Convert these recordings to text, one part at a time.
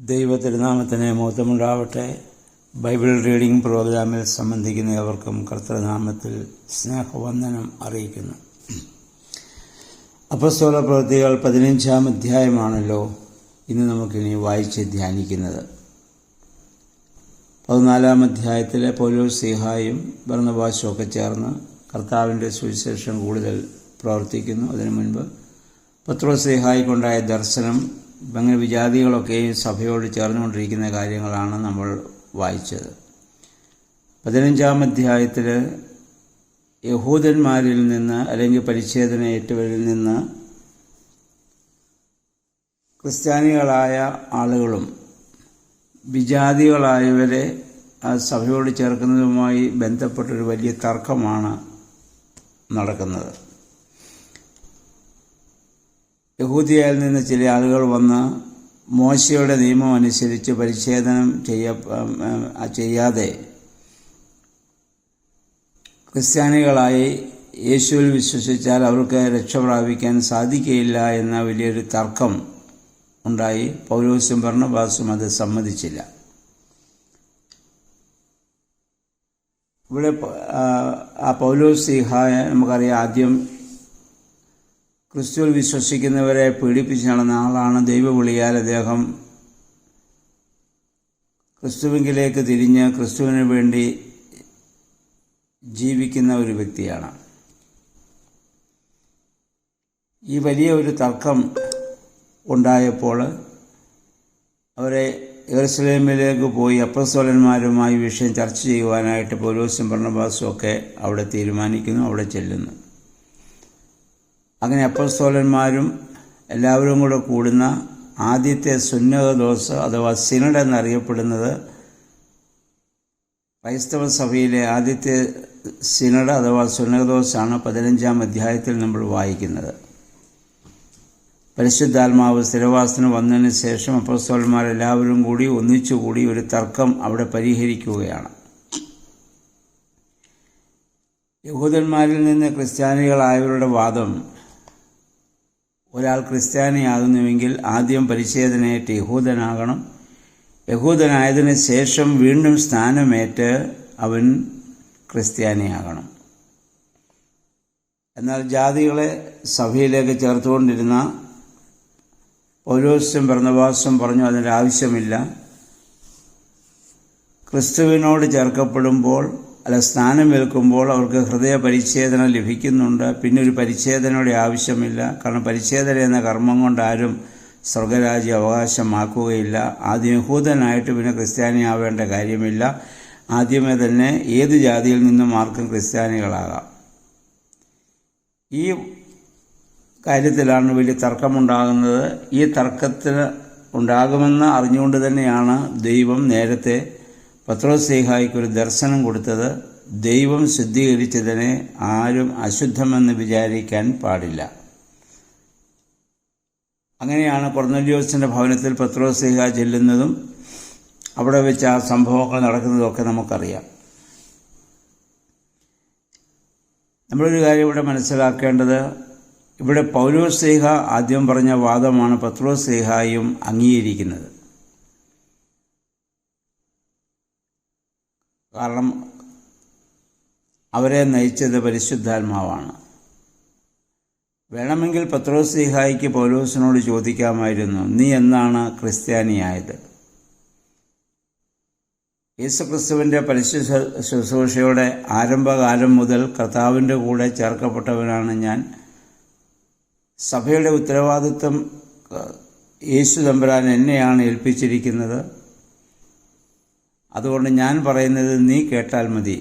ദൈവ തിരുനാമത്തിന് മഹത്വമുണ്ടാവട്ടെ. Bible reading പ്രോഗ്രാമിൽ സംബന്ധിക്കുന്ന ഏവർക്കും കർത്തൃനാമത്തിൽ സ്നേഹവന്ദനം അറിയിക്കുന്നു. അപ്പോസ്തല പ്രവൃത്തികൾ 15-ാം അധ്യായമാണല്ലോ ഇന്ന് നമുക്കിനി വായിച്ച് ധ്യാനിക്കുന്നത്. 14-ാം അധ്യായത്തിലെ പൗലോസ് ശ്ലീഹായും ബർന്നബാസും ഒക്കെ ചേർന്ന് കർത്താവിൻ്റെ സുവിശേഷം കൂടുതൽ പ്രവർത്തിക്കുന്നു. അതിനു മുൻപ് പത്രോസ് ശ്ലീഹായ്ക്കുണ്ടായ ദർശനം, അങ്ങനെ വിജാതികളൊക്കെയും സഭയോട് ചേർന്നുകൊണ്ടിരിക്കുന്ന കാര്യങ്ങളാണ് നമ്മൾ വായിച്ചത്. 15-ാം അധ്യായത്തിൽ യഹൂദന്മാരിൽ നിന്ന് അല്ലെങ്കിൽ പരിച്ഛേദനയേറ്റവരിൽ നിന്ന് ക്രിസ്ത്യാനികളായ ആളുകളും വിജാതികളായവരെ ആ സഭയോട് ചേർക്കുന്നതുമായി ബന്ധപ്പെട്ടൊരു വലിയ തർക്കമാണ് നടക്കുന്നത്. യഹൂദിയയിൽ നിന്ന് ചില ആളുകൾ വന്ന് മോശയുടെ നിയമം അനുസരിച്ച് പരിച്ഛേദനം ചെയ്യാതെ ക്രിസ്ത്യാനികളായി യേശുവിൽ വിശ്വസിച്ചാൽ അവർക്ക് രക്ഷ പ്രാപിക്കാൻ സാധിക്കുകയില്ല എന്ന വലിയൊരു തർക്കം ഉണ്ടായി. പൗലോസും ബർന്നബാസും അത് സമ്മതിച്ചില്ല. ഇവിടെ ആ പൗലോസ് ശ്ലീഹായെ നമുക്കറിയാം, ആദ്യം ക്രിസ്തുവിൽ വിശ്വസിക്കുന്നവരെ പീഡിപ്പിച്ച് നടന്ന ആളാണ്. ദൈവവിളിയാൽ അദ്ദേഹം ക്രിസ്തുവിലേക്ക് തിരിഞ്ഞ് ക്രിസ്തുവിന് വേണ്ടി ജീവിക്കുന്ന ഒരു വ്യക്തിയാണ്. ഈ വലിയ ഒരു തർക്കം ഉണ്ടായപ്പോൾ അവരെ യെരുശലേമിലേക്ക് പോയി അപ്പോസ്തലന്മാരുമായി വിഷയം ചർച്ച ചെയ്യുവാനായിട്ട് പൗലോസും ബർന്നബാസും ഒക്കെ അവിടെ തീരുമാനിക്കുന്നു, അവിടെ ചെല്ലുന്നു. അങ്ങനെ അപ്പോസ്തലന്മാരും എല്ലാവരും കൂടെ കൂടുന്ന ആദ്യത്തെ സുന്നഹദോസ് അഥവാ സിനഡ് എന്നറിയപ്പെടുന്നത്, ക്രൈസ്തവ സഭയിലെ ആദ്യത്തെ സിനഡ് അഥവാ സുന്നഹദോസാണ് 15-ാം അധ്യായത്തിൽ നമ്മൾ വായിക്കുന്നത്. പരിശുദ്ധാത്മാവ് സ്ഥിരവാസന വന്നതിന് ശേഷം അപ്പോസ്തലന്മാരെല്ലാവരും കൂടി ഒന്നിച്ചുകൂടി ഒരു തർക്കം അവിടെ പരിഹരിക്കുകയാണ്. യഹൂദന്മാരിൽ നിന്ന് ക്രിസ്ത്യാനികളായവരുടെ വാദം, ഒരാൾ ക്രിസ്ത്യാനിയാകുന്നുവെങ്കിൽ ആദ്യം പരിച്ഛേദനയേറ്റ് യഹൂദനാകണം, യഹൂദനായതിനു ശേഷം വീണ്ടും സ്നാനമേറ്റ് അവൻ ക്രിസ്ത്യാനിയാകണം. എന്നാൽ ജാതികളെ സഭയിലേക്ക് ചേർത്തുകൊണ്ടിരുന്ന പൗലോസും ബർന്നബാസും പറഞ്ഞു അതിൻ്റെ ആവശ്യമില്ല. ക്രിസ്തുവിനോട് ചേർക്കപ്പെടുമ്പോൾ സ്നാനമേൽക്കുമ്പോൾ അവർക്ക് ഹൃദയ പരിച്ഛേദന ലഭിക്കുന്നുണ്ട്. പിന്നെ ഒരു പരിച്ഛേദനയുടെ ആവശ്യമില്ല. കാരണം പരിച്ഛേദന എന്ന കർമ്മം കൊണ്ട് ആരും സ്വർഗരാജ്യം അവകാശമാക്കുകയില്ല. ആദ്യം യഹൂദനായിട്ട് പിന്നെ ക്രിസ്ത്യാനിയാവേണ്ട കാര്യമില്ല. ആദ്യമേ തന്നെ ഏത് ജാതിയിൽ നിന്നും ആർക്കും ക്രിസ്ത്യാനികളാകാം. ഈ കാര്യത്തിലാണ് വലിയ തർക്കമുണ്ടാകുന്നത്. ഈ തർക്കത്തിന് ഉണ്ടാകുമെന്ന് അറിഞ്ഞുകൊണ്ട് തന്നെയാണ് ദൈവം നേരത്തെ പത്രോസ് ശ്ലീഹായ്ക്കൊരു ദർശനം കൊടുത്തത്. ദൈവം ശുദ്ധീകരിച്ചതിനെ ആരും അശുദ്ധമെന്ന് വിചാരിക്കാൻ പാടില്ല. അങ്ങനെയാണ് കൊർന്നല്യോസിൻ്റെ ഭവനത്തിൽ പത്രോസ് ശ്ലീഹാ ചെല്ലുന്നതും അവിടെ വെച്ച് ആ സംഭവങ്ങൾ നടക്കുന്നതൊക്കെ നമുക്കറിയാം. നമ്മളൊരു കാര്യം ഇവിടെ മനസ്സിലാക്കേണ്ടത്, ഇവിടെ പൗലോസ് ശ്ലീഹാ ആദ്യം പറഞ്ഞ വാദമാണ് പത്രോസ് ശ്ലീഹായും അംഗീകരിക്കുന്നത്. കാരണം അവരെ നയിച്ചത് പരിശുദ്ധാത്മാവാണ്. വേണമെങ്കിൽ പത്രോസ് ശ്ലീഹായ്ക്ക് പൗലോസിനോട് ചോദിക്കാമായിരുന്നു, നീ എന്നാണ് ക്രിസ്ത്യാനിയായത്? യേശുക്രിസ്തുവിൻ്റെ പരിശുദ്ധ ശുശ്രൂഷയുടെ ആരംഭകാലം മുതൽ കർത്താവിൻ്റെ കൂടെ ചേർക്കപ്പെട്ടവനാണ് ഞാൻ. സഭയുടെ ഉത്തരവാദിത്വം യേശു തമ്പുരാൻ എന്നെയാണ് ഏൽപ്പിച്ചിരിക്കുന്നത്. അതുകൊണ്ട് ഞാൻ പറയുന്നത് നീ കേട്ടാൽ മതി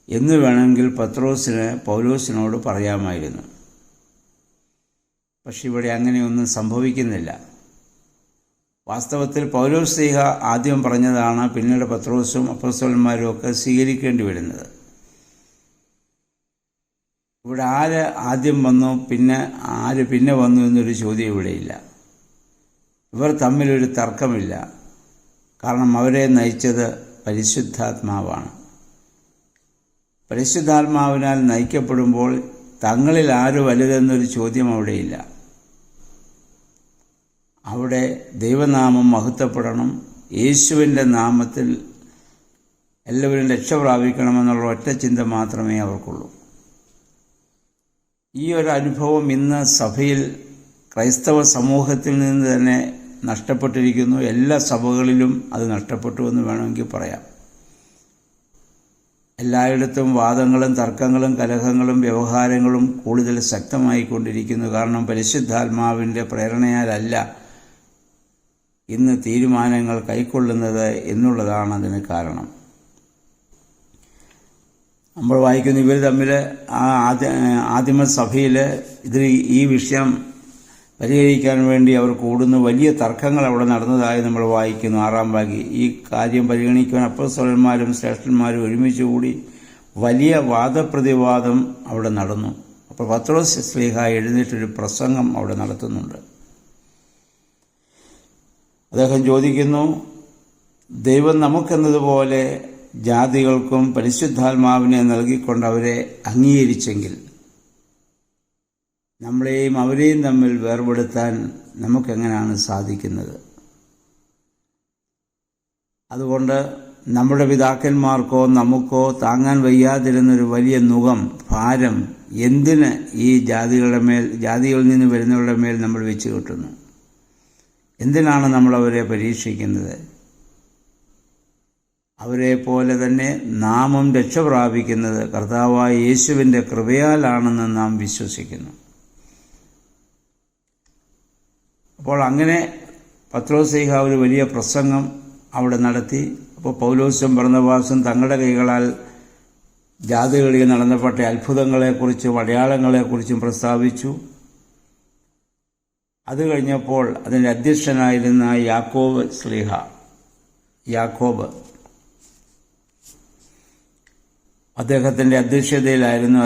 എന്ന് വേണമെങ്കിൽ പൗലോസിനോട് പറയാമായിരുന്നു. പക്ഷെ ഇവിടെ അങ്ങനെയൊന്നും സംഭവിക്കുന്നില്ല. വാസ്തവത്തിൽ പൗലോസ് ശ്ലീഹാ ആദ്യം പറഞ്ഞതാണ് പിന്നീട് പത്രോസും അപ്പോസ്തലന്മാരും ഒക്കെ സ്വീകരിക്കേണ്ടി വരുന്നത്. ഇവിടെ ആര് ആദ്യം വന്നു ആര് പിന്നെ വന്നു എന്നൊരു ചോദ്യം ഇവിടെയില്ല. ഇവർ തമ്മിലൊരു തർക്കമില്ല. കാരണം അവരെ നയിച്ചത് പരിശുദ്ധാത്മാവാണ്. പരിശുദ്ധാത്മാവിനാൽ നയിക്കപ്പെടുമ്പോൾ തങ്ങളിൽ ആര് വലുതെന്നൊരു ചോദ്യം അവിടെയില്ല. അവിടെ ദൈവനാമം മഹത്വപ്പെടണം, യേശുവിൻ്റെ നാമത്തിൽ എല്ലാവരും രക്ഷ പ്രാപിക്കണമെന്നുള്ള ഒറ്റ ചിന്ത മാത്രമേ അവർക്കുള്ളൂ. ഈ ഒരു അനുഭവം ഇന്ന് സഭയിൽ ക്രൈസ്തവ സമൂഹത്തിൽ നിന്ന് തന്നെ നഷ്ടപ്പെട്ടിരിക്കുന്നു. എല്ലാ സഭകളിലും അത് നഷ്ടപ്പെട്ടു എന്ന് വേണമെങ്കിൽ പറയാം. എല്ലായിടത്തും വാദങ്ങളും തർക്കങ്ങളും കലഹങ്ങളും വ്യവഹാരങ്ങളും കൂടുതൽ ശക്തമായിക്കൊണ്ടിരിക്കുന്നു. കാരണം പരിശുദ്ധാത്മാവിൻ്റെ പ്രേരണയാലല്ല ഇന്ന് തീരുമാനങ്ങൾ കൈക്കൊള്ളുന്നത് എന്നുള്ളതാണ് അതിന് കാരണം. നമ്മൾ വായിക്കുന്ന ഇവർ തമ്മിൽ ആദിമസഭയിൽ ഈ വിഷയം പരിഹരിക്കാൻ വേണ്ടി അവർ കൂടുന്നു. വലിയ തർക്കങ്ങൾ അവിടെ നടന്നതായി നമ്മൾ വായിക്കുന്നു. 6-ാം വാക്യം. ഈ കാര്യം പരിഗണിക്കുവാൻ അപ്പോസ്തലന്മാരും ശ്രേഷ്ഠന്മാരും ഒരുമിച്ച് കൂടി വലിയ വാദപ്രതിവാദം അവിടെ നടന്നു. അപ്പോൾ പത്രോസ് ശ്ലീഹ എഴുന്നേറ്റൊരു പ്രസംഗം അവിടെ നടത്തുന്നുണ്ട്. അദ്ദേഹം ചോദിക്കുന്നു, ദൈവം നമുക്കെന്നതുപോലെ ജാതികൾക്കും പരിശുദ്ധാത്മാവിനെ നൽകിക്കൊണ്ട് അവരെ അംഗീകരിച്ചെങ്കിൽ നമ്മളെയും അവരെയും തമ്മിൽ വേർപെടുത്താൻ നമുക്കെങ്ങനെയാണ് സാധിക്കുന്നത്? അതുകൊണ്ട് നമ്മുടെ പിതാക്കന്മാർക്കോ നമുക്കോ താങ്ങാൻ വയ്യാതിരുന്നൊരു വലിയ നുകം, ഭാരം എന്തിന് ഈ ജാതികളിൽ നിന്ന് വരുന്നവരുടെ മേൽ നമ്മൾ വെച്ച് കിട്ടുന്നു? എന്തിനാണ് നമ്മളവരെ പരീക്ഷിക്കുന്നത്? അവരെ പോലെ തന്നെ നാമും രക്ഷ പ്രാപിക്കുന്നത് കർത്താവായ യേശുവിൻ്റെ കൃപയാലാണെന്ന് നാം വിശ്വസിക്കുന്നു. അപ്പോൾ അങ്ങനെ പത്രോസ് ശ്ലീഹ ഒരു വലിയ പ്രസംഗം അവിടെ നടത്തി. അപ്പോൾ പൗലോസും ബർന്നബാസും തങ്ങളുടെ കൈകളാൽ ജാതികളിൽ നടന്നപ്പെട്ട അത്ഭുതങ്ങളെക്കുറിച്ചും അടയാളങ്ങളെക്കുറിച്ചും പ്രസ്താവിച്ചു. അത് കഴിഞ്ഞപ്പോൾ അതിൻ്റെ അധ്യക്ഷനായിരുന്ന യാക്കോബ് അദ്ദേഹത്തിൻ്റെ അധ്യക്ഷതയിലായിരുന്നു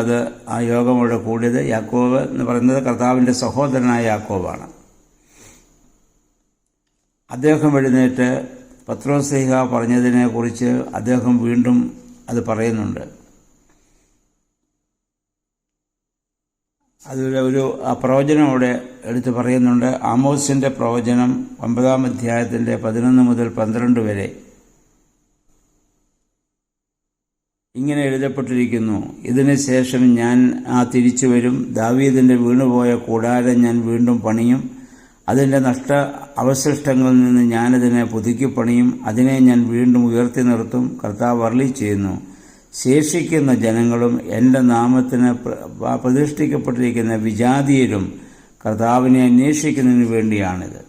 ആ യോഗം അവിടെ കൂടിയത്. യാക്കോബ് എന്ന് പറയുന്നത് കർത്താവിൻ്റെ സഹോദരനായ യാക്കോബാണ്. അദ്ദേഹം എഴുന്നേറ്റ് പത്രോസ് ശ്ലീഹ പറഞ്ഞതിനെക്കുറിച്ച് അദ്ദേഹം വീണ്ടും അത് പറയുന്നുണ്ട്. അതിലൊരു പ്രവചനം അവിടെ എടുത്ത് പറയുന്നുണ്ട്. ആമോസിൻ്റെ പ്രവചനം 9-ാം അധ്യായത്തിൻ്റെ 11 മുതൽ 12 വരെ ഇങ്ങനെ എഴുതപ്പെട്ടിരിക്കുന്നു. ഇതിന് ശേഷം ഞാൻ തിരിച്ചു വരും, ദാവീദിൻ്റെ വീണുപോയ കൂടാരം ഞാൻ വീണ്ടും പണിയും, അതിൻ്റെ അവശിഷ്ടങ്ങളിൽ നിന്ന് ഞാനതിനെ പുതുക്കി പണിയും, അതിനെ ഞാൻ വീണ്ടും ഉയർത്തി നിർത്തും. കർത്താവ് അരുളി ചെയ്യുന്നു, ശേഷിക്കുന്ന ജനങ്ങളും എൻ്റെ നാമത്തിന് പ്രതിഷ്ഠിക്കപ്പെട്ടിരിക്കുന്ന വിജാതീയരും കർത്താവിനെ അന്വേഷിക്കുന്നതിന് വേണ്ടിയാണിത്.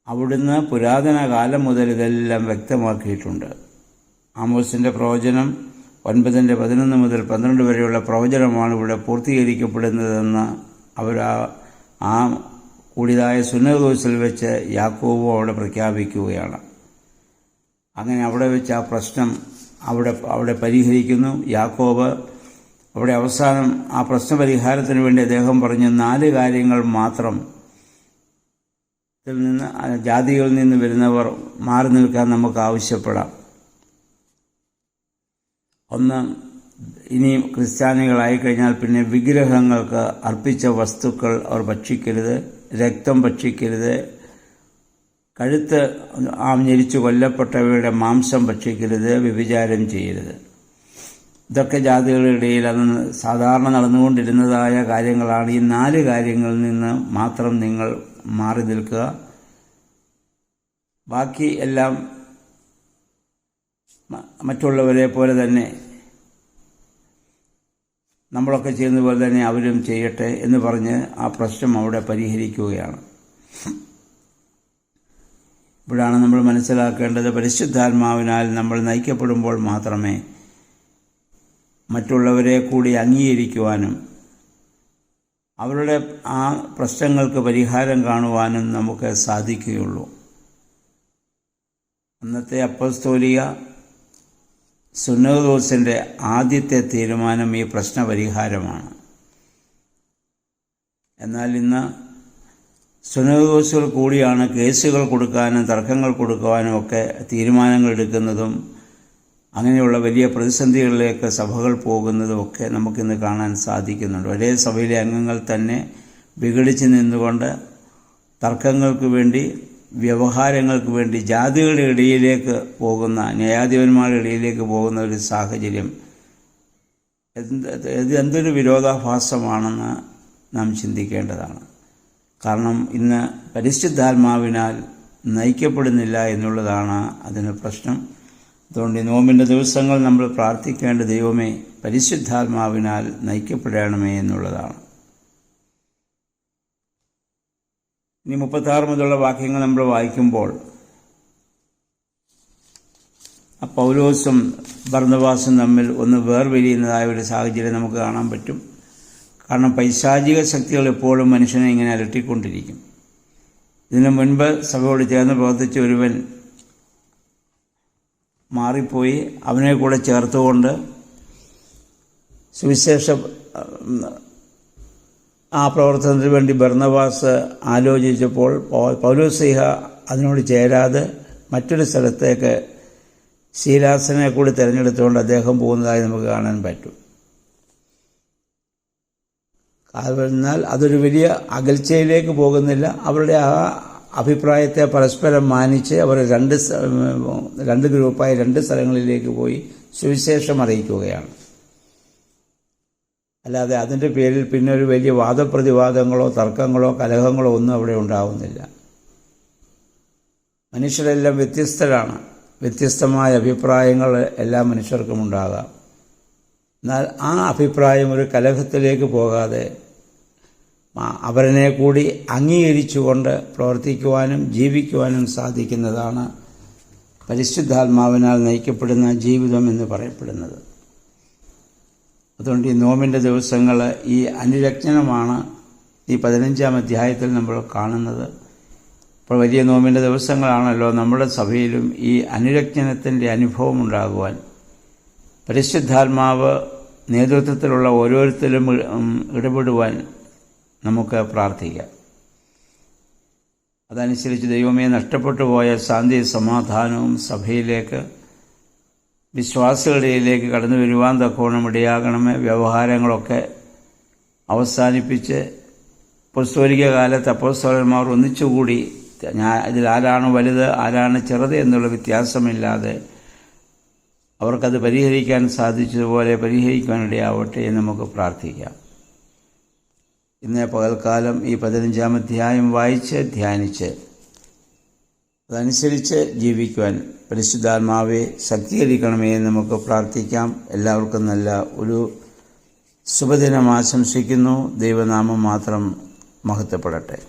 അവിടുന്ന് പുരാതന കാലം മുതൽ ഇതെല്ലാം വ്യക്തമാക്കിയിട്ടുണ്ട്. ആമോസിൻ്റെ പ്രവചനം 9-ന്റെ 11 മുതൽ 12 വരെയുള്ള പ്രവചനമാണ് ഇവിടെ പൂർത്തീകരിക്കപ്പെടുന്നതെന്ന് അവർ ആ കൂടിയതായ സുന്നഹദോസിൽ വെച്ച് യാക്കോബും അവിടെ പ്രഖ്യാപിക്കുകയാണ്. അങ്ങനെ അവിടെ വെച്ച് ആ പ്രശ്നം അവിടെ പരിഹരിക്കുന്നു. യാക്കോബ് അവിടെ അവസാനം ആ പ്രശ്നപരിഹാരത്തിന് വേണ്ടി അദ്ദേഹം പറഞ്ഞ 4 കാര്യങ്ങൾ മാത്രം ജാതികളിൽ നിന്ന് വരുന്നവർ മാറി നിൽക്കാൻ നമുക്ക് ആവശ്യപ്പെടാം. ഒന്ന്, ഇനി ക്രിസ്ത്യാനികളായിക്കഴിഞ്ഞാൽ പിന്നെ വിഗ്രഹങ്ങൾക്ക് അർപ്പിച്ച വസ്തുക്കൾ അവർ ഭക്ഷിക്കരുത്, രക്തം ഭക്ഷിക്കരുത്, കഴുത്ത് ഞെരിച്ചു കൊല്ലപ്പെട്ടവയുടെ മാംസം ഭക്ഷിക്കരുത്, വ്യഭിചാരം ചെയ്യരുത്. ഇതൊക്കെ ജാതികളുടെ ഇടയിൽ അന്ന് സാധാരണ നടന്നുകൊണ്ടിരുന്നതായ കാര്യങ്ങളാണ്. ഈ 4 കാര്യങ്ങളിൽ നിന്ന് മാത്രം നിങ്ങൾ മാറി നിൽക്കുക. ബാക്കി എല്ലാം മറ്റുള്ളവരെ പോലെ തന്നെ നമ്മളൊക്കെ ചെയ്യുന്ന പോലെ തന്നെ അവരും ചെയ്യട്ടെ എന്ന് പറഞ്ഞ് ആ പ്രശ്നം അവിടെ പരിഹരിക്കുകയാണ്. ഇവിടാണ് നമ്മൾ മനസ്സിലാക്കേണ്ടത്, പരിശുദ്ധാത്മാവിനാൽ നമ്മൾ നയിക്കപ്പെടുമ്പോൾ മാത്രമേ മറ്റുള്ളവരെ കൂടി അംഗീകരിക്കുവാനും അവരുടെ ആ പ്രശ്നങ്ങൾക്ക് പരിഹാരം കാണുവാനും നമുക്ക് സാധിക്കുകയുള്ളൂ. അന്നത്തെ അപ്പസ്തോലിക സുന്നഹദോസിൻ്റെ ആദ്യത്തെ തീരുമാനം ഈ പ്രശ്നപരിഹാരമാണ്. എന്നാൽ ഇന്ന് സുന്നഹദോസുകൾ കൂടിയാണ് കേസുകൾ കൊടുക്കാനും തർക്കങ്ങൾ കൊടുക്കുവാനും ഒക്കെ തീരുമാനങ്ങൾ എടുക്കുന്നതും അങ്ങനെയുള്ള വലിയ പ്രതിസന്ധികളിലേക്ക് സഭകൾ പോകുന്നതും ഒക്കെ നമുക്കിന്ന് കാണാൻ സാധിക്കുന്നുണ്ട്. ഒരേ സഭയിലെ അംഗങ്ങൾ തന്നെ വിഘടിച്ച് നിന്നുകൊണ്ട് തർക്കങ്ങൾക്ക് വേണ്ടി, വ്യവഹാരങ്ങൾക്ക് വേണ്ടി ജാതികളുടെ ഇടയിലേക്ക് പോകുന്ന, ന്യായാധിപന്മാരുടെ ഇടയിലേക്ക് പോകുന്ന ഒരു സാഹചര്യം എന്തൊരു വിരോധാഭാസമാണെന്ന് നാം ചിന്തിക്കേണ്ടതാണ്. കാരണം ഇന്ന് പരിശുദ്ധാത്മാവിനാൽ നയിക്കപ്പെടുന്നില്ല എന്നുള്ളതാണ് അതിന് പ്രശ്നം. അതുകൊണ്ട് ഈ നോമ്പിൻ്റെ ദിവസങ്ങൾ നമ്മൾ പ്രാർത്ഥിക്കേണ്ട ദൈവമേ പരിശുദ്ധാത്മാവിനാൽ നയിക്കപ്പെടണമേ എന്നുള്ളതാണ്. ഇനി 36 മുതലുള്ള വാക്യങ്ങൾ നമ്മൾ വായിക്കുമ്പോൾ പൗലോസും ബർന്നബാസും തമ്മിൽ ഒന്ന് വേർപിരിയുന്നതായ ഒരു സാഹചര്യം നമുക്ക് കാണാൻ പറ്റും. കാരണം പൈശാചിക ശക്തികൾ എപ്പോഴും മനുഷ്യനെ ഇങ്ങനെ അലട്ടിക്കൊണ്ടിരിക്കും. ഇതിനു മുൻപ് സഭയോട് ചേർന്ന് പ്രവർത്തിച്ച ഒരുവൻ മാറിപ്പോയി. അവനെ കൂടെ ചേർത്തുകൊണ്ട് സുവിശേഷ ആ പ്രവർത്തനത്തിന് വേണ്ടി ബർന്നബാസ് ആലോചിച്ചപ്പോൾ പൗലോസ്ലീഹ അതിനോട് ചേരാതെ മറ്റൊരു സ്ഥലത്തേക്ക് ശീലാസിനെ കൂടി തിരഞ്ഞെടുത്തുകൊണ്ട് അദ്ദേഹം പോകുന്നതായി നമുക്ക് കാണാൻ പറ്റും. എന്നാൽ അതൊരു വലിയ അകൽച്ചയിലേക്ക് പോകുന്നില്ല. അവരുടെ ആ അഭിപ്രായത്തെ പരസ്പരം മാനിച്ച് അവർ രണ്ട് ഗ്രൂപ്പായി 2 സ്ഥലങ്ങളിലേക്ക് പോയി സുവിശേഷം അറിയിക്കുകയാണ്. അല്ലാതെ അതിൻ്റെ പേരിൽ പിന്നെ ഒരു വലിയ വാദപ്രതിവാദങ്ങളോ തർക്കങ്ങളോ കലഹങ്ങളോ ഒന്നും അവിടെ ഉണ്ടാവുന്നില്ല. മനുഷ്യരെല്ലാം വ്യത്യസ്തരാണ്. വ്യത്യസ്തമായ അഭിപ്രായങ്ങൾ എല്ലാ മനുഷ്യർക്കും ഉണ്ടാകാം. എന്നാൽ ആ അഭിപ്രായം ഒരു കലഹത്തിലേക്ക് പോകാതെ അവരെ കൂടി അംഗീകരിച്ചുകൊണ്ട് പ്രവർത്തിക്കുവാനും ജീവിക്കുവാനും സാധിക്കുന്നതാണ് പരിശുദ്ധാത്മാവിനാൽ നയിക്കപ്പെടുന്ന ജീവിതം എന്ന് പറയപ്പെടുന്നത്. അതുകൊണ്ട് ഈ നോമ്പിൻ്റെ ദിവസങ്ങൾ ഈ അനുരജ്ഞനമാണ് ഈ 15-ാം അധ്യായത്തിൽ നമ്മൾ കാണുന്നത്. ഇപ്പോൾ വലിയ നോമ്പിൻ്റെ ദിവസങ്ങളാണല്ലോ. നമ്മുടെ സഭയിലും ഈ അനുരജ്ഞനത്തിൻ്റെ അനുഭവം ഉണ്ടാകുവാൻ പരിശുദ്ധാത്മാവ് നേതൃത്വത്തിലുള്ള ഓരോരുത്തരും ഇടപെടുവാൻ നമുക്ക് പ്രാർത്ഥിക്കാം. അതനുസരിച്ച് ദൈവമേ നഷ്ടപ്പെട്ടു പോയ ശാന്തി സമാധാനവും സഭയിലേക്ക് വിശ്വാസികളിലേക്ക് കടന്നു വരുവാൻ തക്കവണ്ണം ഇടയാകണമേ. വ്യവഹാരങ്ങളൊക്കെ അവസാനിപ്പിച്ച് അപ്പോസ്തോലിക കാലത്ത് അപ്പോസ്തലന്മാർ ഒന്നിച്ചുകൂടി ഇതിൽ ആരാണ് വലുത് ആരാണ് ചെറുത് എന്നുള്ള വ്യത്യാസമില്ലാതെ അവർക്കത് പരിഹരിക്കാൻ സാധിച്ചതുപോലെ പരിഹരിക്കാനിടയാവട്ടെ എന്ന് നമുക്ക് പ്രാർത്ഥിക്കാം. ഇന്ന് പകൽക്കാലം ഈ 15-ാം അധ്യായം വായിച്ച് ധ്യാനിച്ച് അതനുസരിച്ച് ജീവിക്കുവാൻ പരിശുദ്ധാത്മാവെ ശക്തീകരിക്കണമേ എന്ന് നമുക്ക് പ്രാർത്ഥിക്കാം. എല്ലാവർക്കും നല്ല ഒരു ശുഭദിനം ആശംസിക്കുന്നു. ദൈവനാമം മാത്രം മഹത്വപ്പെടട്ടെ.